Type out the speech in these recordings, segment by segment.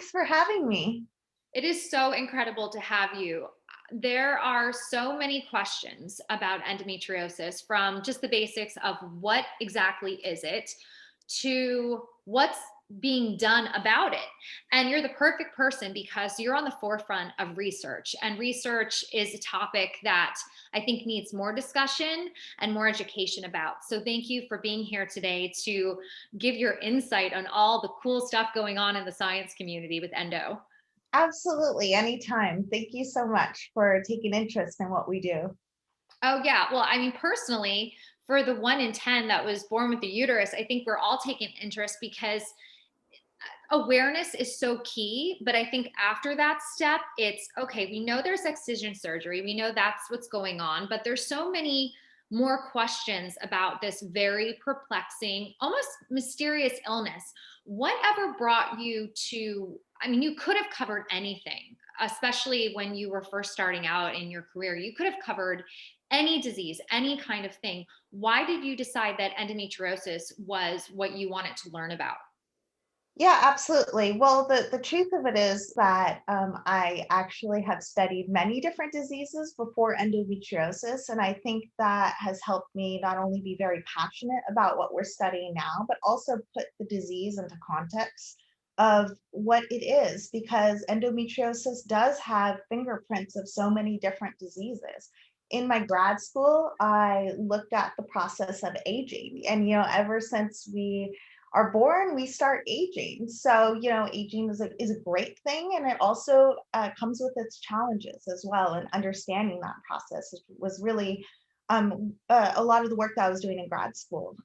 Thanks for having me. It is so incredible to have you. There are so many questions about endometriosis, from just the basics of what exactly is it to what's being done about it. And you're the perfect person because you're on the forefront of research. And research is a topic that I think needs more discussion and more education about. So thank you for being here today to give your insight on all the cool stuff going on in the science community with endo. Absolutely, anytime. Thank you so much for taking interest in what we do. Oh, yeah. Well, I mean, personally, for the 1 in 10 that was born with the uterus, I think we're all taking interest because awareness is so key. But I think after that step, it's okay, we know there's excision surgery, we know that's what's going on, but there's so many more questions about this very perplexing, almost mysterious illness. Whatever brought you to, I mean, you could have covered anything, especially when you were first starting out in your career. You could have covered any disease, any kind of thing. Why did you decide that endometriosis was what you wanted to learn about? Yeah, absolutely. Well, the truth of it is that I actually have studied many different diseases before endometriosis. And I think that has helped me not only be very passionate about what we're studying now, but also put the disease into context of what it is, because endometriosis does have fingerprints of so many different diseases. In my grad school, I looked at the process of aging. And, ever since we are born, we start aging. So, aging is a great thing. And it also comes with its challenges as well. And understanding that process was really a lot of the work that I was doing in grad school.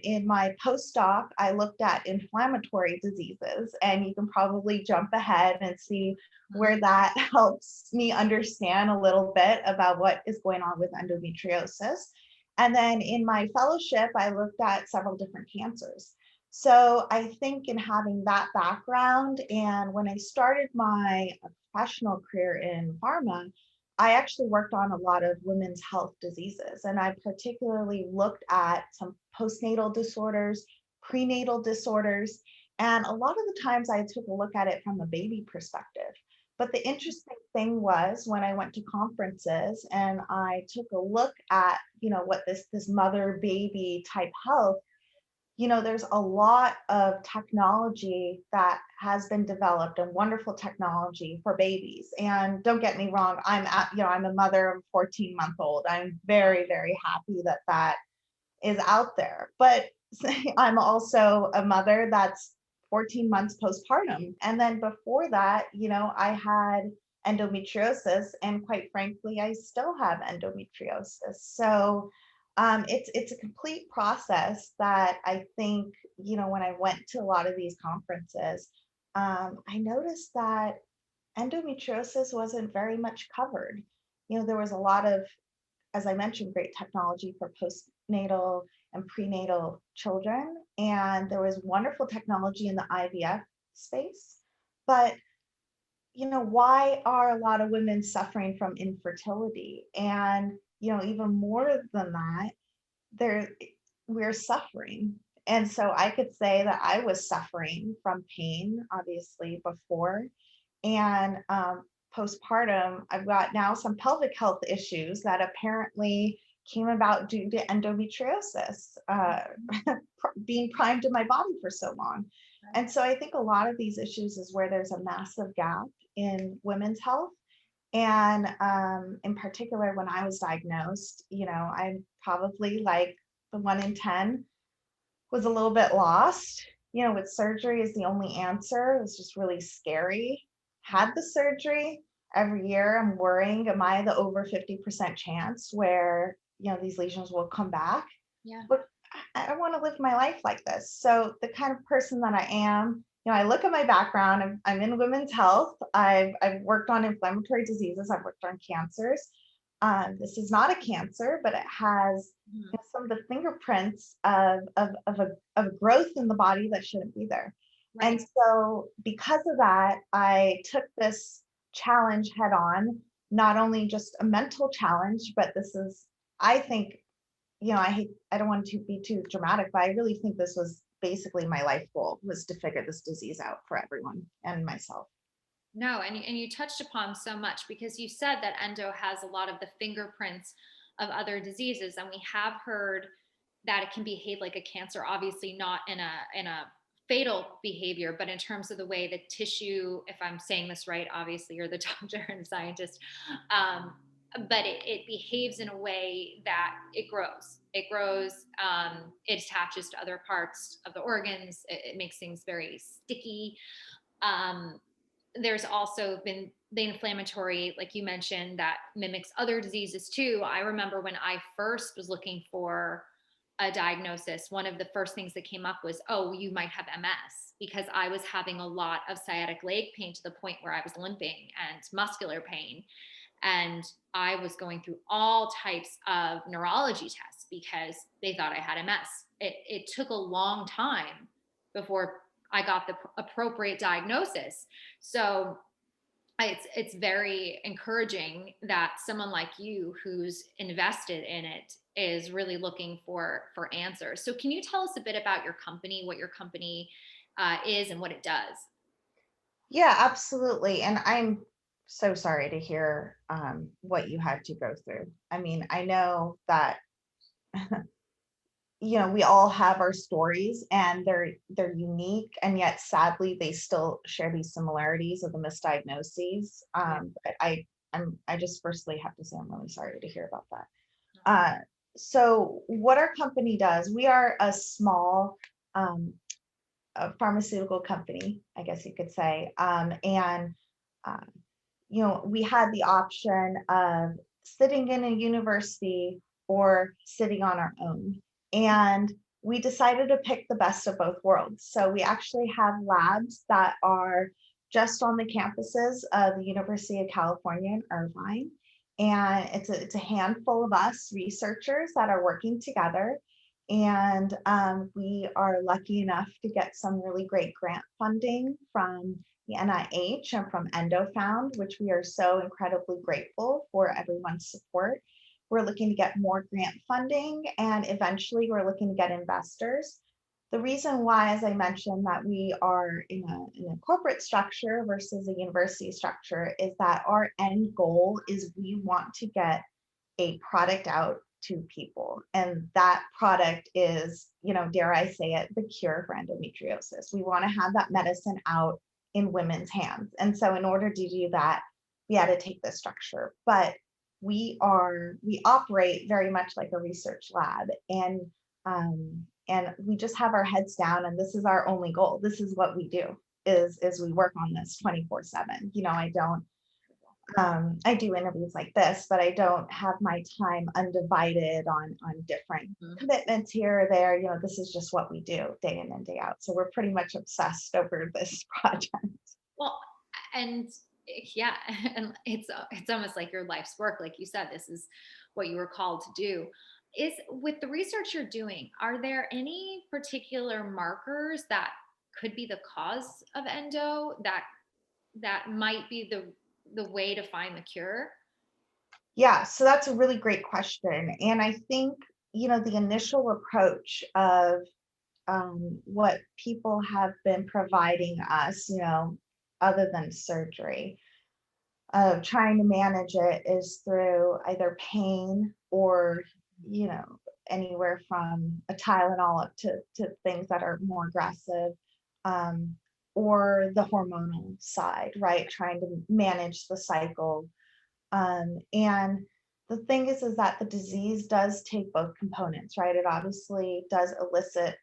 In my postdoc, I looked at inflammatory diseases, and you can probably jump ahead and see where that helps me understand a little bit about what is going on with endometriosis. And then in my fellowship, I looked at several different cancers. So I think in having that background, and when I started my professional career in pharma, I actually worked on a lot of women's health diseases. And I particularly looked at some postnatal disorders, prenatal disorders, and a lot of the times I took a look at it from a baby perspective. But the interesting thing was when I went to conferences and I took a look at, what this mother baby type health, there's a lot of technology that has been developed, and wonderful technology for babies. And don't get me wrong, I'm a mother of a 14-month-old. I'm very, very happy that that is out there. But I'm also a mother that's 14 months postpartum. And then before that, I had endometriosis, and quite frankly, I still have endometriosis. So it's a complete process that I think, when I went to a lot of these conferences, I noticed that endometriosis wasn't very much covered. There was a lot of, as I mentioned, great technology for postnatal and prenatal children. And there was wonderful technology in the IVF space. But, why are a lot of women suffering from infertility? And, even more than that, there we're suffering. And so I could say that I was suffering from pain, obviously, before. And postpartum, I've got now some pelvic health issues that apparently came about due to endometriosis being primed in my body for so long. And so I think a lot of these issues is where there's a massive gap in women's health. And in particular, when I was diagnosed, I'm probably like the 1 in 10 was a little bit lost. With surgery is the only answer. It was just really scary. Had the surgery every year, I'm worrying, am I the over 50% chance where, these lesions will come back? Yeah. But I want to live my life like this. So the kind of person that I am, I look at my background. I'm in women's health. I've worked on inflammatory diseases. I've worked on cancers. This is not a cancer, but it has Mhm. some of the fingerprints of growth in the body that shouldn't be there. And Right. so because of that, I took this challenge head on, not only just a mental challenge, but this is, I think, I don't want to be too dramatic, but I really think this was basically my life goal, was to figure this disease out for everyone and myself. No, and you touched upon so much, because you said that endo has a lot of the fingerprints of other diseases, and we have heard that it can behave like a cancer, obviously not in a fatal behavior, but in terms of the way the tissue, if I'm saying this right, obviously you're the doctor and scientist, um, but it behaves in a way that it grows, it attaches to other parts of the organs, it makes things very sticky. um, there's also been the inflammatory, like you mentioned, that mimics other diseases too. I remember when I first was looking for a diagnosis, one of the first things that came up was, oh, you might have MS, because I was having a lot of sciatic leg pain to the point where I was limping, and muscular pain. And I was going through all types of neurology tests because they thought I had MS. It took a long time before I got the appropriate diagnosis. So it's very encouraging that someone like you, who's invested in it, is really looking for answers. So can you tell us a bit about your company, what your company is and what it does? Yeah, absolutely. And I'm so sorry to hear what you had to go through. I mean, I know that we all have our stories, and they're unique, and yet sadly they still share these similarities of the misdiagnoses. Yeah. But I just firstly have to say I'm really sorry to hear about that. So what our company does, we are a small um, a pharmaceutical company, I guess you could say. And uh, we had the option of sitting in a university or sitting on our own. And we decided to pick the best of both worlds. So we actually have labs that are just on the campuses of the University of California in Irvine. And it's a handful of us researchers that are working together. And we are lucky enough to get some really great grant funding from the NIH and from EndoFound, which we are so incredibly grateful for everyone's support. We're looking to get more grant funding, and eventually we're looking to get investors. The reason why, as I mentioned, that we are in a corporate structure versus a university structure is that our end goal is we want to get a product out to people. And that product is, dare I say it, the cure for endometriosis. We want to have that medicine out in women's hands. And so in order to do that, we had to take this structure. But we operate very much like a research lab. And we just have our heads down, and this is our only goal. This is what we do is we work on this 24/7. I do interviews like this, but I don't have my time undivided on different commitments here or there. This is just what we do day in and day out. So we're pretty much obsessed over this project. Well, and yeah, and it's almost like your life's work. Like you said, this is what you were called to do. Is with the research you're doing, are there any particular markers that could be the cause of endo, that might be the way to find the cure? Yeah, so that's a really great question. And I think, the initial approach of what people have been providing us, other than surgery, of trying to manage it is through either pain or, you know, anywhere from a Tylenol up to things that are more aggressive, um, or the hormonal side, right? Trying to manage the cycle. And the thing is that the disease does take both components, right? It obviously does elicit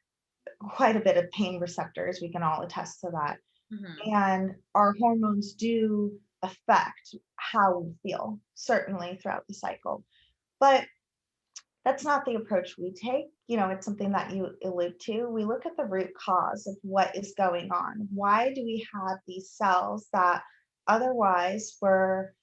quite a bit of pain receptors. We can all attest to that. Hmm. And our hormones do affect how we feel, certainly throughout the cycle. But that's not the approach we take. It's something that you allude to. We look at the root cause of what is going on. Why do we have these cells that otherwise were,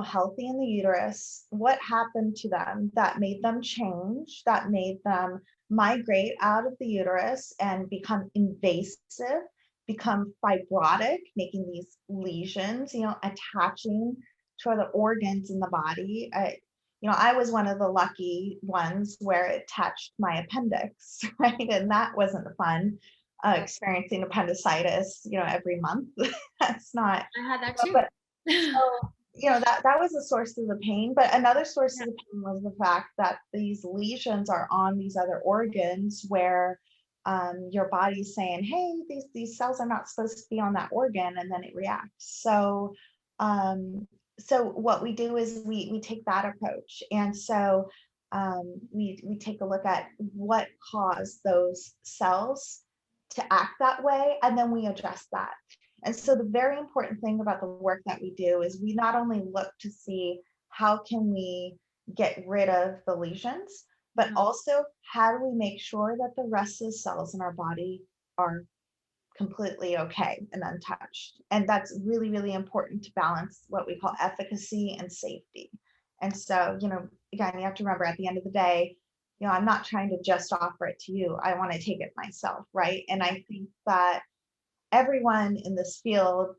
healthy in the uterus? What happened to them that made them change, that made them migrate out of the uterus and become invasive, become fibrotic, making these lesions, attaching to other organs in the body? I was one of the lucky ones where it touched my appendix, right? And that wasn't fun. experiencing appendicitis, every month. That's not, I had that too. but so, that was a source of the pain. But another source Yeah. of the pain was the fact that these lesions are on these other organs where your body's saying, hey, these cells are not supposed to be on that organ, and then it reacts. So what we do is we take that approach. And so we take a look at what caused those cells to act that way, and then we address that. And so the very important thing about the work that we do is we not only look to see how can we get rid of the lesions, but Mhm. also how do we make sure that the rest of the cells in our body are completely okay and untouched. And that's really, really important to balance what we call efficacy and safety. And so, again, you have to remember at the end of the day, I'm not trying to just offer it to you. I want to take it myself, right? And I think that everyone in this field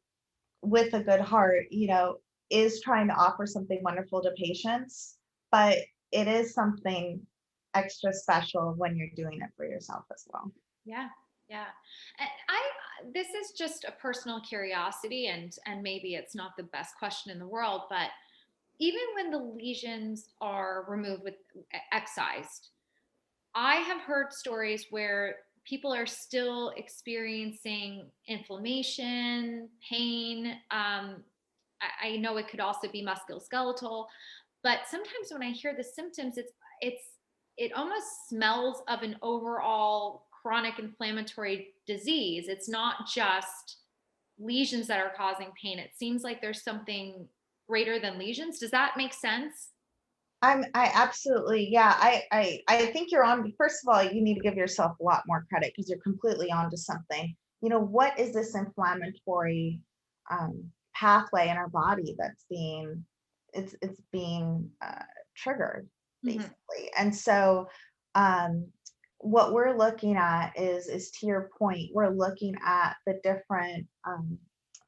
with a good heart, is trying to offer something wonderful to patients, but it is something extra special when you're doing it for yourself as well. Yeah, yeah. And this is just a personal curiosity, and maybe it's not the best question in the world, but even when the lesions are removed with excised, I have heard stories where people are still experiencing inflammation, pain. I know it could also be musculoskeletal, but sometimes when I hear the symptoms, it's it almost smells of an overall chronic inflammatory disease. It's not just lesions that are causing pain. It seems like there's something greater than lesions. Does that make sense? I absolutely, yeah. I think you're on. First of all, you need to give yourself a lot more credit because you're completely onto something. What is this inflammatory pathway in our body that's being triggered Hmm. basically? And so, um, what we're looking at is to your point, we're looking at the different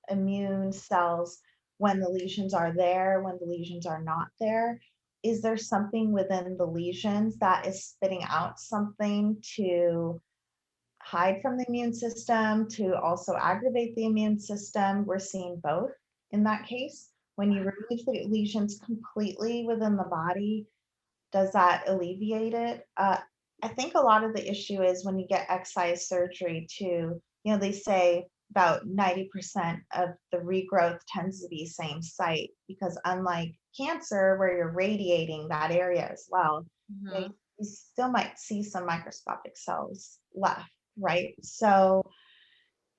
immune cells when the lesions are there, when the lesions are not there. Is there something within the lesions that is spitting out something to hide from the immune system, to also aggravate the immune system? We're seeing both in that case. When you remove the lesions completely within the body, does that alleviate it? I think a lot of the issue is when you get excise surgery too, they say about 90% of the regrowth tends to be same site because unlike cancer where you're radiating that area as well, Hmm. you still might see some microscopic cells left, right? So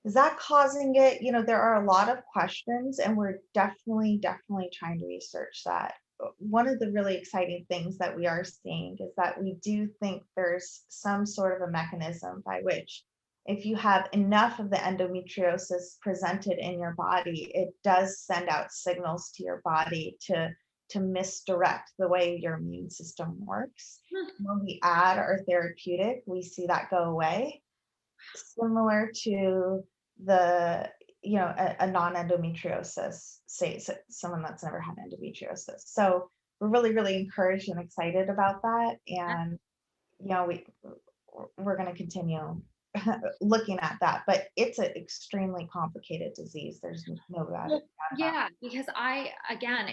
is that causing it? There are a lot of questions, and we're definitely, definitely trying to research that. One of the really exciting things that we are seeing is that we do think there's some sort of a mechanism by which, if you have enough of the endometriosis presented in your body, it does send out signals to your body to misdirect the way your immune system works. When we add our therapeutic, we see that go away, similar to the a non-endometriosis, say someone that's never had endometriosis. So we're really, really encouraged and excited about that. And we're going to continue looking at that, but it's an extremely complicated disease. There's no doubt Well, about yeah, because again,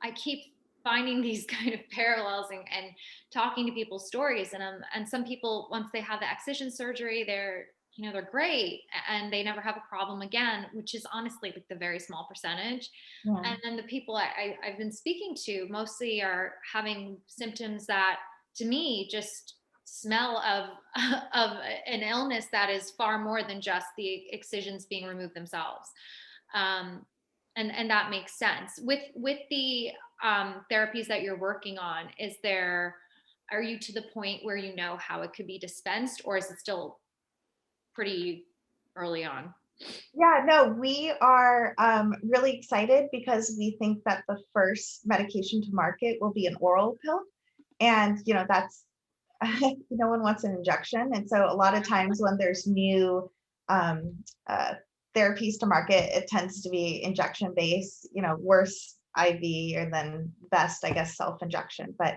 I keep finding these kind of parallels and talking to people's stories. And some people, once they have the excision surgery, they're great and they never have a problem again, which is honestly like the very small percentage. yeah. And then the people I've been speaking to mostly are having symptoms that to me just smell of of an illness that is far more than just the excisions being removed themselves. um, and that makes sense with the therapies that you're working on. Are you to the point where you know how it could be dispensed, or is it still pretty early on? Yeah, no, we are really excited because we think that the first medication to market will be an oral pill. And, that's, no one wants an injection. And so a lot of times when there's new um, uh, therapies to market, it tends to be injection based, worse IV or then best, I guess, self injection. But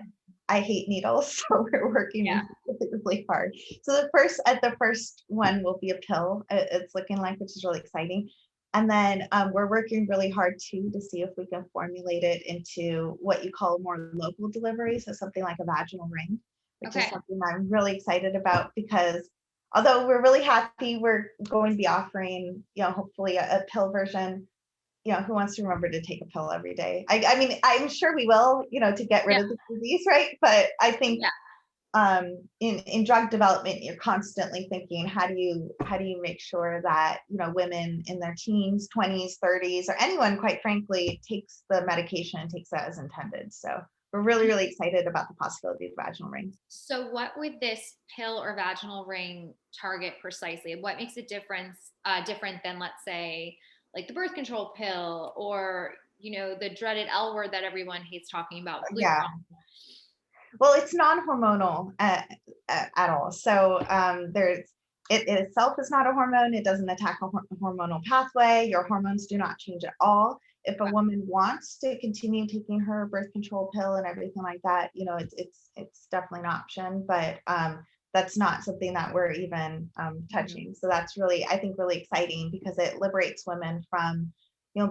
I hate needles, so we're working Yeah. really, really hard. So the first one will be a pill. It's looking like, which is really exciting. And then we're working really hard too to see if we can formulate it into what you call more local delivery. So something like a vaginal ring, which is Okay. something I'm really excited about because although we're really happy, we're going to be offering, hopefully a pill version. Who wants to remember to take a pill every day? I mean, I'm sure we will, to get rid Yeah. of the disease, right? But I think Yeah. in drug development, you're constantly thinking, how do you make sure that women in their teens, 20s, 30s, or anyone, quite frankly, takes the medication and takes that as intended. So we're really, really excited about the possibility of vaginal ring. So what would this pill or vaginal ring target precisely? What makes it different than, let's say, like the birth control pill or, the dreaded L word that everyone hates talking about, Yeah. Lupron? Well, it's non-hormonal at all. So it itself is not a hormone. It doesn't attack a hormonal pathway. Your hormones do not change at all. If a woman wants to continue taking her birth control pill and everything like that, it's definitely an option. But that's not something that we're even Mhm. touching. So that's really, I think, really exciting because it liberates women from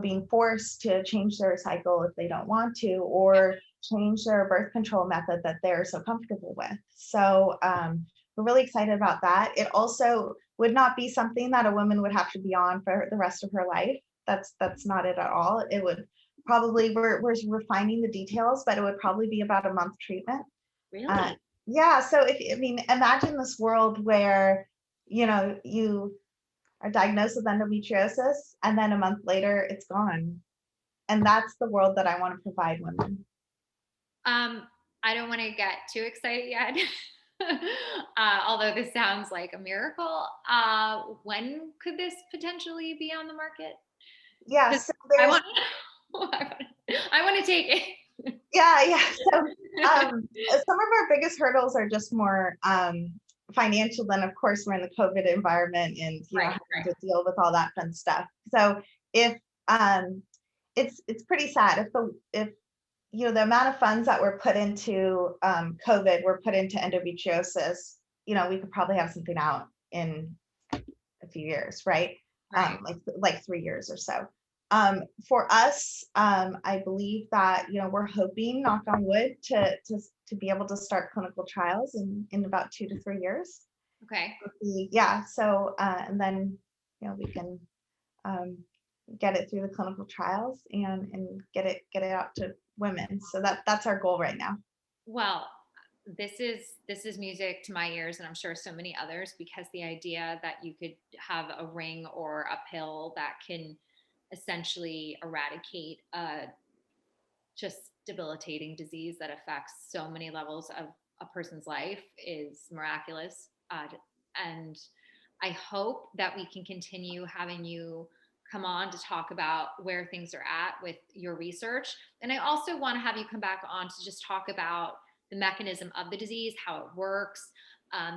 being forced to change their cycle if they don't want to, or change their birth control method that they're so comfortable with. So we're really excited about that. It also would not be something that a woman would have to be on for the rest of her life. That's not it at all. It would probably, we're refining the details, but it would probably be about a month treatment. Uh, Really? yeah. So imagine this world where you are diagnosed with endometriosis, and then a month later it's gone. And that's the world that I want to provide women. Um, I don't want to get too excited yet. Although this sounds like a miracle. When could this potentially be on the market? Yeah, 'Cause so I there's want, I want to take it. yeah. So some of our biggest hurdles are just more financial. Then, of course, we're in the COVID environment and Right, having right. to deal with all that fun stuff. So if it's pretty sad if the amount of funds that were put into COVID were put into endometriosis, we could probably have something out in a few years, right? Right. Like 3 years or so. For us, I believe that we're hoping, knock on wood, to be able to start clinical trials in about 2 to 3 years. Okay. Yeah. So and then we can um, get it through the clinical trials and get it out to women. So that's our goal right now. Well, this is music to my ears, and I'm sure so many others, because the idea that you could have a ring or a pill that can essentially eradicate a just debilitating disease that affects so many levels of a person's life is miraculous. And I hope that we can continue having you come on to talk about where things are at with your research. And I also want to have you come back on to just talk about the mechanism of the disease, how it works,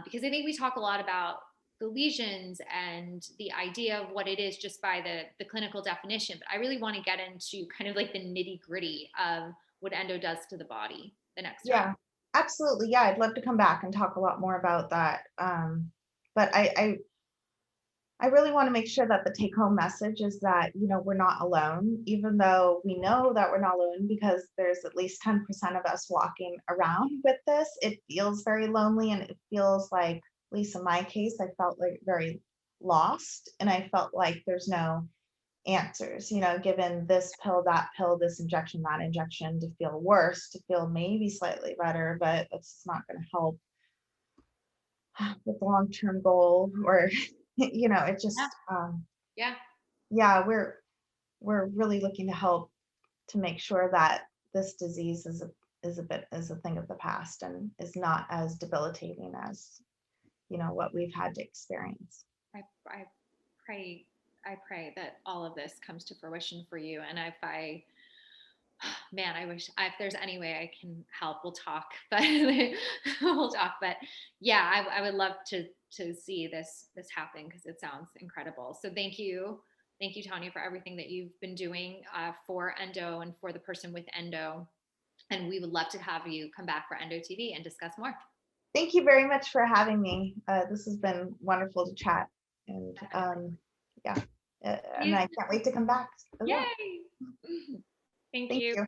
because I think we talk a lot about the lesions and the idea of what it is just by the clinical definition. But I really want to get into kind of like the nitty gritty of what endo does to the body the next time. Yeah, absolutely. Yeah, I'd love to come back and talk a lot more about that. But I really want to make sure that the take home message is that, we're not alone, even though we know that we're not alone because there's at least 10% of us walking around with this. It feels very lonely, and it feels like, at least in my case, I felt like very lost, and I felt like there's no answers, given this pill, that pill, this injection, that injection, to feel worse, to feel maybe slightly better, but it's not going to help with the long-term goal, or it Yeah. just Yeah. yeah, we're really looking to help to make sure that this disease is a thing of the past and is not as debilitating as what we've had to experience. I pray I pray that all of this comes to fruition for you. And if I man, I wish if there's any way I can help, we'll talk. But we'll talk. But yeah, I would love to see this happen because it sounds incredible. So thank you, Tanya, for everything that you've been doing for endo and for the person with endo. And we would love to have you come back for Endo TV and discuss more. Thank you very much for having me. This has been wonderful to chat. And yeah, and You, I can't wait to come back as well. yay! Thank Thank you. you.